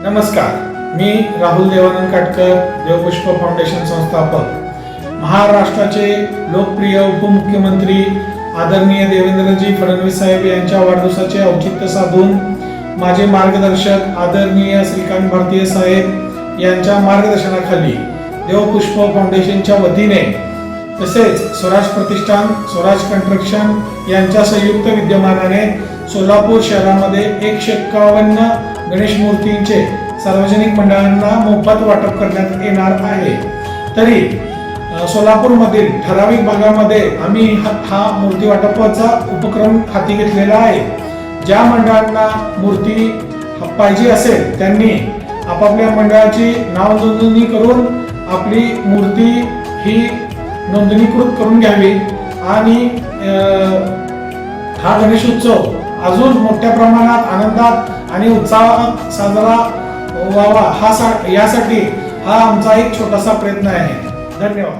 नमस्कार, मी राहुल देवानंद काटकर, देवपुष्प फाउंडेशन संस्थापक, महाराष्ट्राचे लोकप्रिय उपमुख्यमंत्री आदरणीय देवेंद्रजी फडणवीस साहेब यांच्या वाढदिवसाचे औचित्य साधून माझे मार्गदर्शक आदरणीय श्रीकांत भारतीय साहेब यांच्या मार्गदर्शनाखाली देवपुष्प फाउंडेशनच्या वतीने तसेच स्वराज प्रतिष्ठान, स्वराज कंस्ट्रक्शन यांच्या संयुक्त विद्यमानाने सोलापूर शहरामध्ये 151 गणेश मूर्तींचे सार्वजनिक मंडळांना मोफत वाटप करण्यात येणार आहे। तरी सोलापूरमधील ठराविक भागामध्ये आम्ही हा मूर्ती वाटपाचा उपक्रम हाती घेतलेला आहे। ज्या मंडळांना मूर्ती पाहिजे असेल त्यांनी आपापल्या मंडळाची नाव नोंदणी करून आपली मूर्ती ही नोंदणीकृत करून घ्यावी आणि हा गणेशोत्सव अजून मोठ्या प्रमाणात आनंदात आणि उत्साहात साजरा व्हावा यासाठी हा आमचा एक छोटासा प्रयत्न आहे। धन्यवाद।